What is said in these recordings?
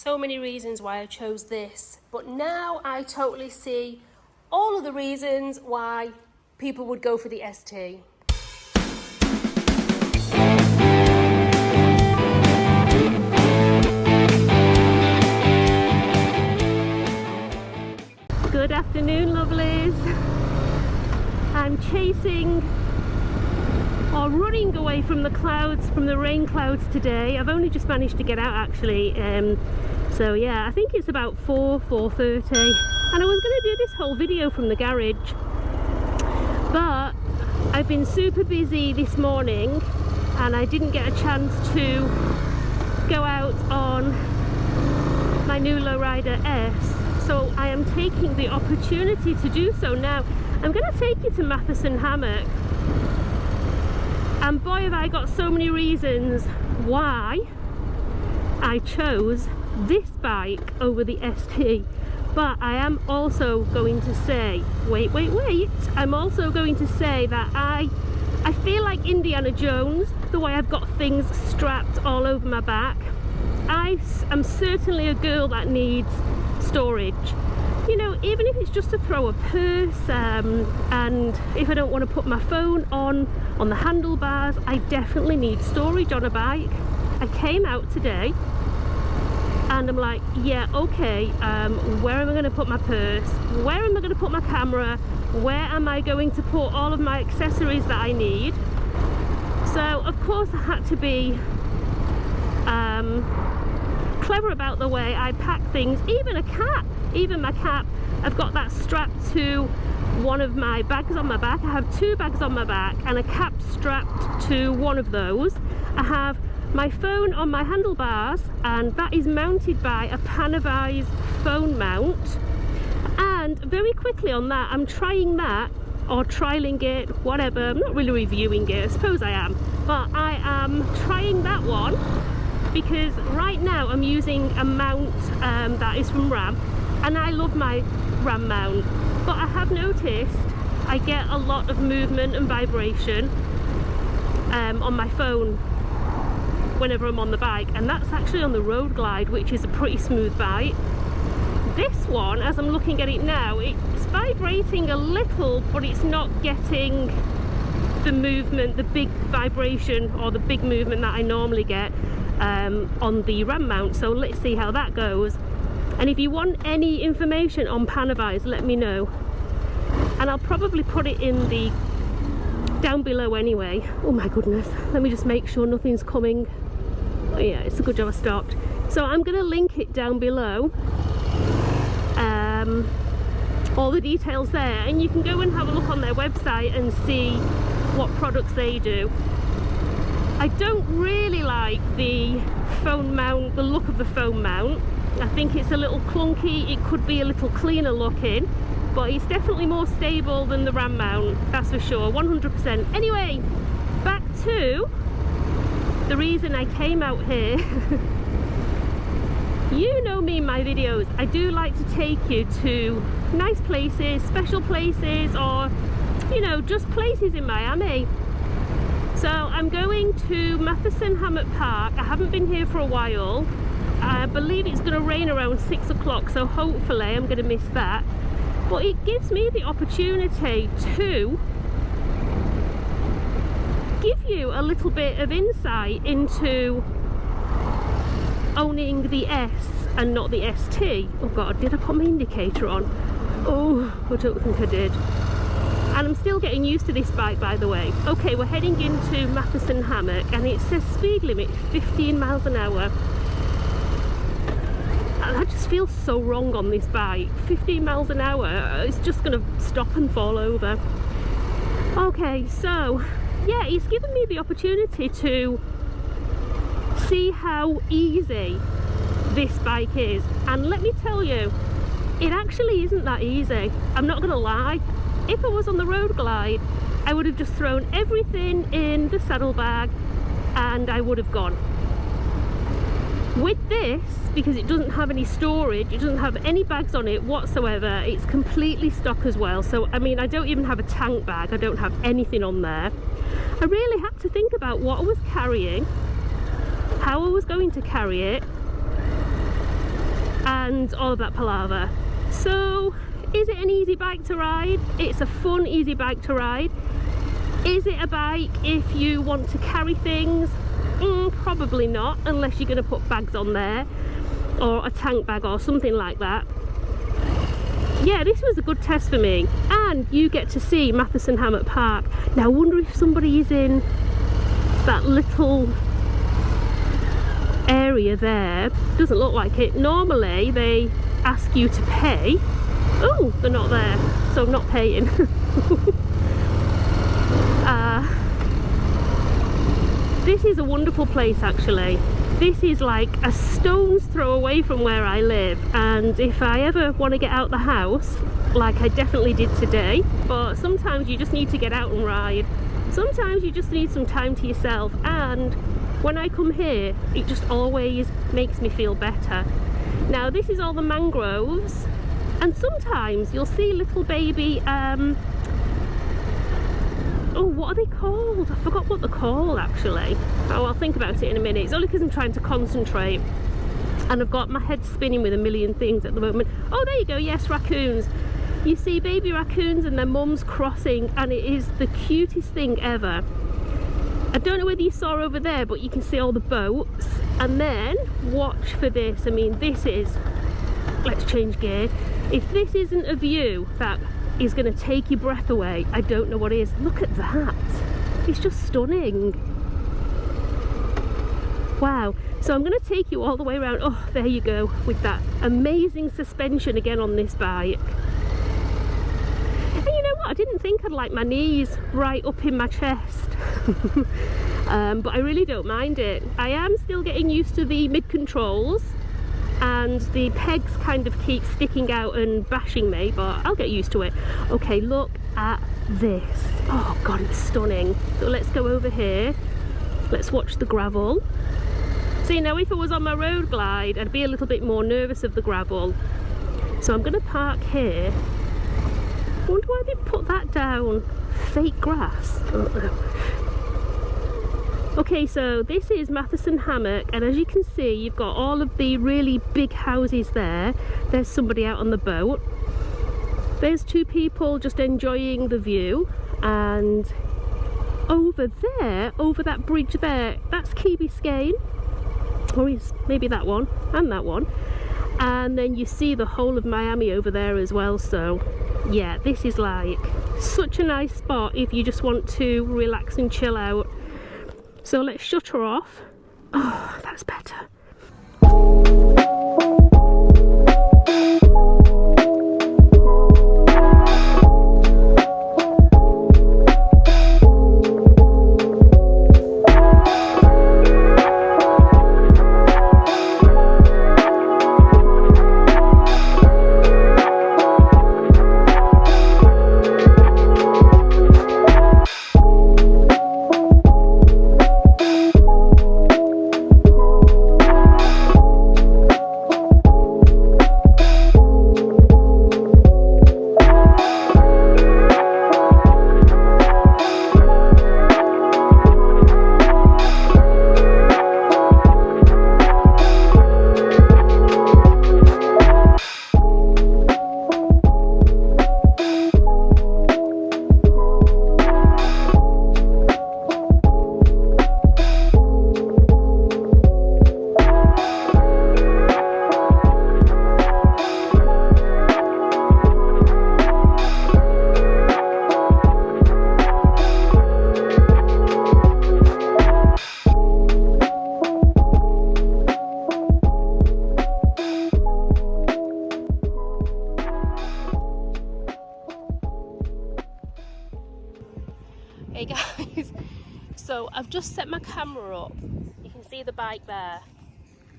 so many reasons why I chose this, but now I totally see all of the reasons why people would go for the ST. Good afternoon, lovelies. I'm chasing or running away from the clouds, from the rain clouds today. I've only just managed to get out actually. So yeah, I think it's about 4:30, and I was going to do this whole video from the garage, but I've been super busy this morning and I didn't get a chance to go out on my new lowrider S. So I am taking the opportunity to do so now. I'm going to take you to Matheson Hammock, and boy have I got so many reasons why I chose this bike over the ST. But I am also going to say, wait, I'm also going to say that I feel like Indiana Jones, the way I've got things strapped all over my back. I am certainly a girl that needs storage, you know, even if it's just to throw a purse, and if I don't want to put my phone on the handlebars, I definitely need storage on a bike. I came out today and I'm like, yeah, okay, where am I going to put my purse, where am I going to put my camera, where am I going to put all of my accessories that I need? So of course I had to be clever about the way I pack things. Even my cap, I've got that strapped to one of my bags on my back. I have two bags on my back and a cap strapped to one of those. I have my phone on my handlebars, and that is mounted by a Panavise phone mount. And very quickly on that, I'm trying that, or trialing it, whatever. I'm not really reviewing it, I suppose I am, but I am trying that one, because right now I'm using a mount that is from Ram, and I love my Ram mount, but I have noticed I get a lot of movement and vibration on my phone whenever I'm on the bike, and that's actually on the Road Glide, which is a pretty smooth bike. This one, as I'm looking at it now, it's vibrating a little, but it's not getting the movement, the big vibration or the big movement that I normally get on the Ram mount. So let's see how that goes, and if you want any information on Panavise, let me know, and I'll probably put it in the down below anyway. Oh my goodness, let me just make sure nothing's coming. Oh yeah, it's a good job I stopped. So I'm going to link it down below, all the details there, and you can go and have a look on their website and see what products they do. I don't really like the phone mount, the look of the phone mount. I think it's a little clunky. It could be a little cleaner looking, but it's definitely more stable than the Ram mount, that's for sure, 100%. Anyway, back to the reason I came out here. You know me in my videos, I do like to take you to nice places, special places, or, you know, just places in Miami. So I'm going to Matheson Hammock Park. I haven't been here for a while. I believe it's going to rain around 6 o'clock, so hopefully I'm going to miss that. But it gives me the opportunity to give you a little bit of insight into owning the S and not the ST. Oh god, did I put my indicator on? Oh, I don't think I did. And I'm still getting used to this bike, by the way. Okay, we're heading into Matheson Hammock, and it says speed limit 15 miles an hour. And I just feel so wrong on this bike. 15 miles an hour, it's just going to stop and fall over. Okay, so yeah, it's given me the opportunity to see how easy this bike is, and let me tell you, it actually isn't that easy. I'm not going to lie. If I was on the Road Glide, I would have just thrown everything in the saddlebag and I would have gone. With this, because it doesn't have any storage, it doesn't have any bags on it whatsoever, it's completely stock as well. So I mean, I don't even have a tank bag, I don't have anything on there. I really had to think about what I was carrying, how I was going to carry it, and all of that palaver. So is it an easy bike to ride? It's a fun, easy bike to ride. Is it a bike if you want to carry things? Probably not, unless you're going to put bags on there, or a tank bag or something like that. Yeah, this was a good test for me. And you get to see Matheson Hammock Park. Now I wonder if somebody is in that little area there. Doesn't look like it. Normally they ask you to pay. Oh, they're not there, so I'm not paying. This is a wonderful place actually. This is like a stone's throw away from where I live, and if I ever want to get out the house, like I definitely did today, but sometimes you just need to get out and ride. Sometimes you just need some time to yourself, and when I come here it just always makes me feel better. Now this is all the mangroves, and sometimes you'll see little baby oh, what are they called? I forgot what they're called actually. Oh, I'll think about it in a minute. It's only because I'm trying to concentrate and I've got my head spinning with a million things at the moment. Oh, there you go, yes, raccoons. You see baby raccoons and their mums crossing, and it is the cutest thing ever. I don't know whether you saw over there, but you can see all the boats. And then watch for this. I mean, this is, let's change gear. If this isn't a view that is going to take your breath away, I don't know what is. Look at that, it's just stunning. Wow. So I'm going to take you all the way around. Oh, there you go, with that amazing suspension again on this bike. And you know what, I didn't think I'd like my knees right up in my chest. But I really don't mind it. I am still getting used to the mid controls, and the pegs kind of keep sticking out and bashing me, but I'll get used to it. Okay, look at this. Oh god, it's stunning. So let's go over here. Let's watch the gravel. See, now if I was on my road glide, I'd be a little bit more nervous of the gravel. So I'm going to park here. I wonder why they put that down. Fake grass. Okay, so this is Matheson Hammock, and as you can see, you've got all of the really big houses there. There's somebody out on the boat. There's two people just enjoying the view, and over there, over that bridge there, that's Key Biscayne. Or is maybe that one, and that one. And then you see the whole of Miami over there as well. So yeah, this is like such a nice spot if you just want to relax and chill out. So let's shut her off. Oh, that's better. Hey guys, so I've just set my camera up. You can see the bike there,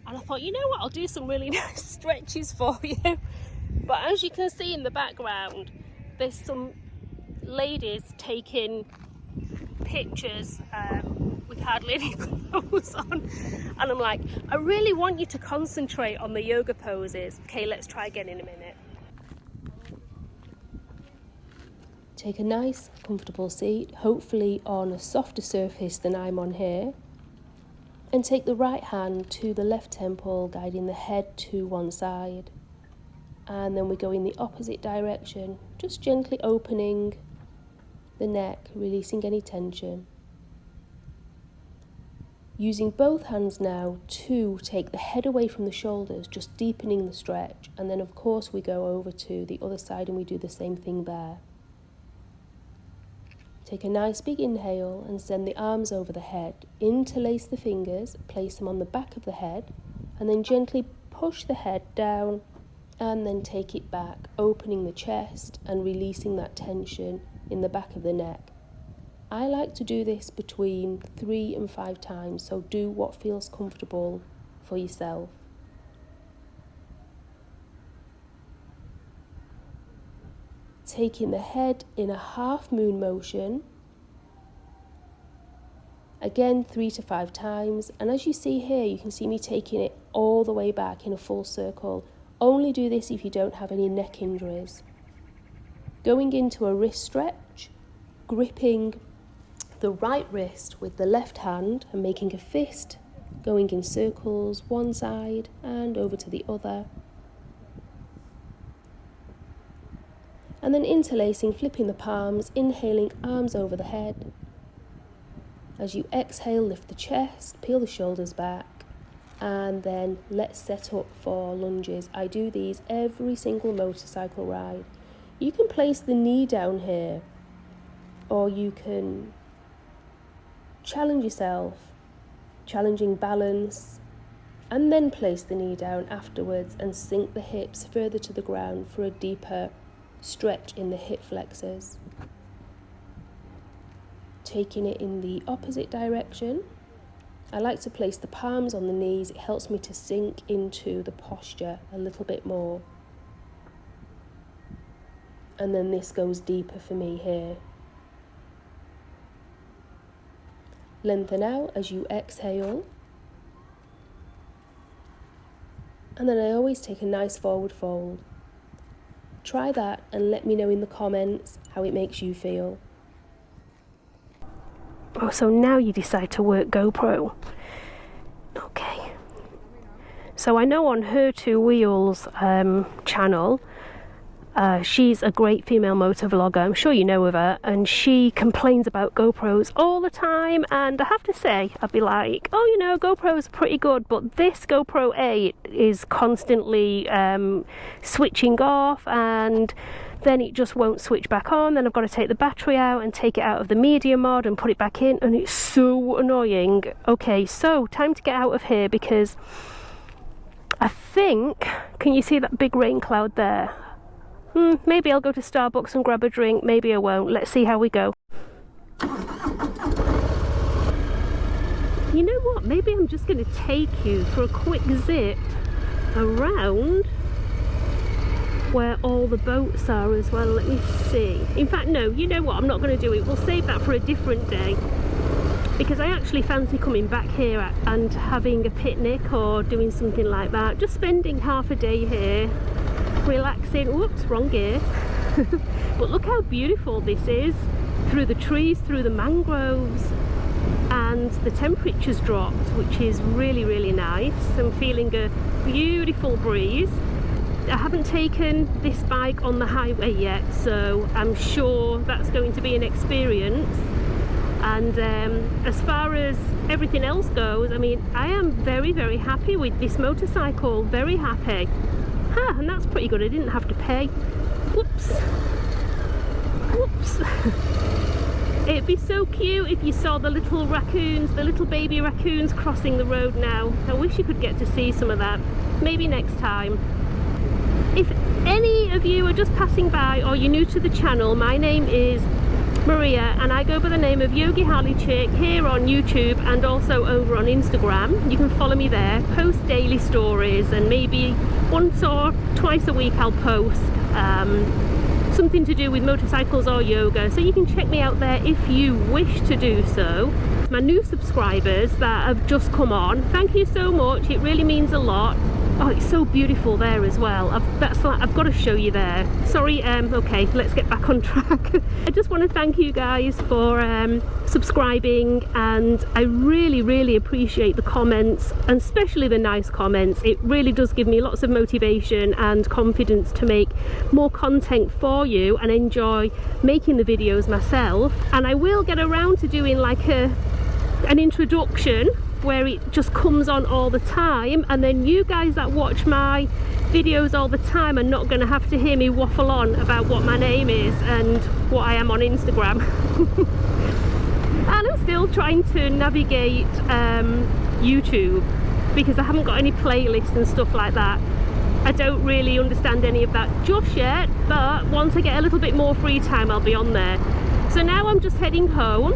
and I thought, you know what, I'll do some really nice stretches for you. But as you can see in the background, there's some ladies taking pictures with hardly any clothes on, and I'm like, I really want you to concentrate on the yoga poses. Okay, let's try again in a minute. Take a nice, comfortable seat, hopefully on a softer surface than I'm on here. And take the right hand to the left temple, guiding the head to one side. and then we go in the opposite direction, just gently opening the neck, releasing any tension. Using both hands now to take the head away from the shoulders, just deepening the stretch, and then of course we go over to the other side and we do the same thing there. Take a nice big inhale and send the arms over the head, interlace the fingers, place them on the back of the head, and then gently push the head down and then take it back, opening the chest and releasing that tension in the back of the neck. I like to do this between 3 and 5 times, so do what feels comfortable for yourself. Taking the head in a half moon motion, again 3 to 5 times, and as you see here, you can see me taking it all the way back in a full circle. Only do this if you don't have any neck injuries. Going into a wrist stretch, gripping the right wrist with the left hand and making a fist, going in circles one side and over to the other. And then interlacing, flipping the palms, inhaling, arms over the head. As you exhale, lift the chest, peel the shoulders back, and then let's set up for lunges. I do these every single motorcycle ride. You can place the knee down here, or you can challenge yourself, challenging balance, and then place the knee down afterwards and sink the hips further to the ground for a deeper stretch in the hip flexors. Taking it in the opposite direction, I like to place the palms on the knees. It helps me to sink into the posture a little bit more. And then this goes deeper for me here. Lengthen out as you exhale. And then I always take a nice forward fold. Try that and let me know in the comments how it makes you feel. Oh, so now you decide to work Gopro. Okay. So I know on her Two Wheels channel, she's a great female motor vlogger. I'm sure you know of her, and she complains about GoPros all the time, and I have to say, I'd be like, oh, you know, GoPros are pretty good, but this GoPro 8 is constantly switching off, and then it just won't switch back on. Then I've got to take the battery out and take it out of the media mod and put it back in, and it's so annoying. Okay, so time to get out of here, because I think, can you see that big rain cloud there? Maybe I'll go to Starbucks and grab a drink, maybe I won't. Let's see how we go. You know what, maybe I'm just going to take you for a quick zip around where all the boats are as well. Let me see. In fact, no, you know what, I'm not going to do it. We'll save that for a different day, because I actually fancy coming back here and having a picnic or doing something like that. Just spending half a day here, relaxing. Whoops, wrong gear. But look how beautiful this is, through the trees, through the mangroves, and the temperature's dropped, which is really, really nice. I'm feeling a beautiful breeze. I haven't taken this bike on the highway yet, so I'm sure that's going to be an experience. And as far as everything else goes, I mean, I am very, very happy with this motorcycle, very happy. And that's pretty good, I didn't have to pay. Whoops. Whoops. It'd be so cute if you saw the little raccoons, the little baby raccoons crossing the road now. I wish you could get to see some of that. Maybe next time. If any of you are just passing by or you're new to the channel, my name is Maria and I go by the name of Yogiharleychick here on YouTube and also over on Instagram. You can follow me there, post daily stories, and maybe once or twice a week I'll post something to do with motorcycles or yoga, so you can check me out there if you wish to do so. My new subscribers that have just come on, thank you so much, it really means a lot. Oh, it's so beautiful there as well. I've got to show you there. Sorry, okay, let's get back on track. I just want to thank you guys for subscribing, and I really appreciate the comments, and especially the nice comments. It really does give me lots of motivation and confidence to make more content for you and enjoy making the videos myself. And I will get around to doing like an introduction where it just comes on all the time, and then you guys that watch my videos all the time are not going to have to hear me waffle on about what my name is and what I am on Instagram. And I'm still trying to navigate YouTube because I haven't got any playlists and stuff like that. I don't really understand any of that just yet, but once I get a little bit more free time I'll be on there. So now I'm just heading home.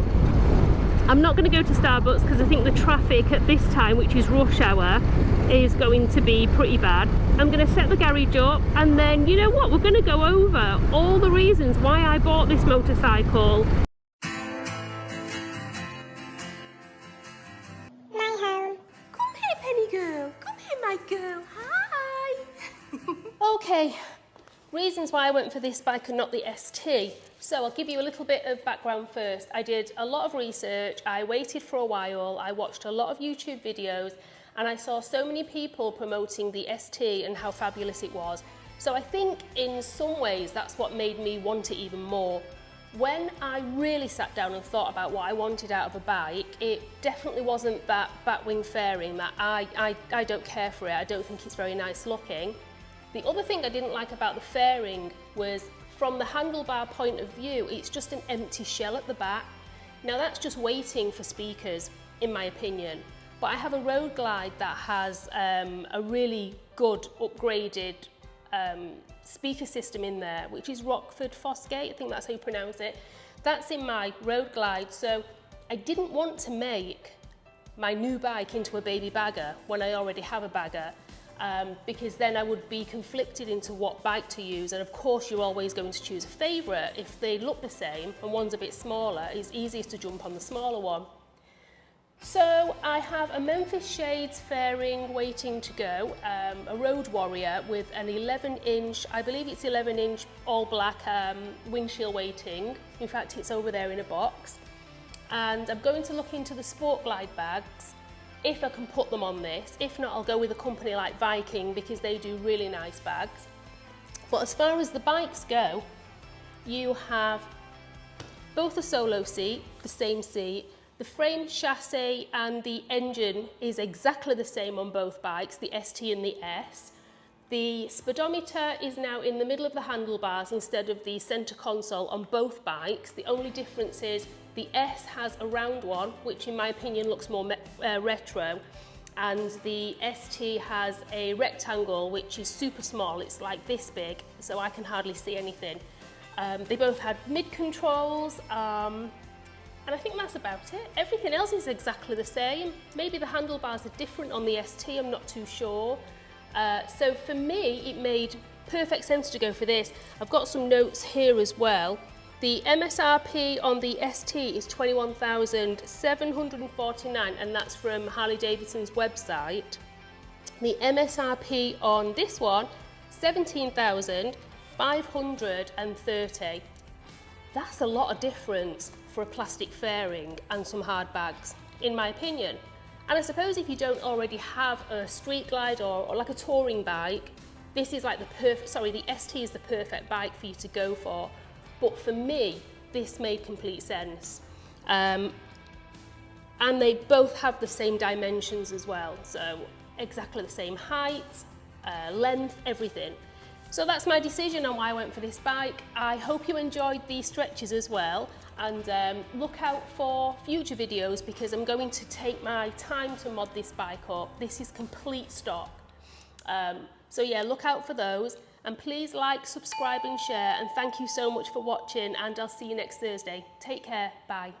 I'm not going to go to Starbucks because I think the traffic at this time, which is rush hour, is going to be pretty bad. I'm going to set the garage up, and then, you know what, we're going to go over all the reasons why I bought this motorcycle. My home. Come here, Penny girl. Come here, my girl. Hi. Okay, reasons why I went for this bike and not the ST. So I'll give you a little bit of background first. I did a lot of research, I waited for a while, I watched a lot of YouTube videos, and I saw so many people promoting the ST and how fabulous it was. So I think in some ways that's what made me want it even more. When I really sat down and thought about what I wanted out of a bike, it definitely wasn't that batwing fairing that I don't care for it. I don't think it's very nice looking. The other thing I didn't like about the fairing was, from the handlebar point of view, it's just an empty shell at the back. Now that's just waiting for speakers, in my opinion. But I have a Road Glide that has a really good upgraded speaker system in there, which is Rockford Fosgate, I think that's how you pronounce it. That's in my Road Glide, so I didn't want to make my new bike into a baby bagger when I already have a bagger. Because then I would be conflicted into what bike to use, and of course you're always going to choose a favourite. If they look the same and one's a bit smaller, it's easiest to jump on the smaller one. So I have a Memphis Shades fairing waiting to go, a Road Warrior with an 11-inch, I believe it's 11-inch all black windshield waiting. In fact, it's over there in a box. And I'm going to look into the Sport Glide bags if I can put them on this. If not, I'll go with a company like Viking because they do really nice bags. But as far as the bikes go, you have both a solo seat, the same seat. The frame, chassis and the engine is exactly the same on both bikes, the ST and the S. The speedometer is now in the middle of the handlebars instead of the centre console on both bikes. The only difference is the S has a round one, which in my opinion looks more retro, and the ST has a rectangle which is super small. It's like this big, so I can hardly see anything. They both had mid controls, and I think that's about it. Everything else is exactly the same. Maybe the handlebars are different on the ST, I'm not too sure. So for me, it made perfect sense to go for this. I've got some notes here as well. The MSRP on the ST is $21,749, and that's from Harley Davidson's website. The MSRP on this one, $17,530. That's a lot of difference for a plastic fairing and some hard bags, in my opinion. And I suppose if you don't already have a street glide or like a touring bike, this is like the ST is the perfect bike for you to go for. But for me, this made complete sense. And they both have the same dimensions as well. So exactly the same height, length, everything. So that's my decision on why I went for this bike. I hope you enjoyed these stretches as well, and look out for future videos because I'm going to take my time to mod this bike up. This is complete stock. So yeah, look out for those, and please like, subscribe and share, and thank you so much for watching, and I'll see you next Thursday. Take care, bye.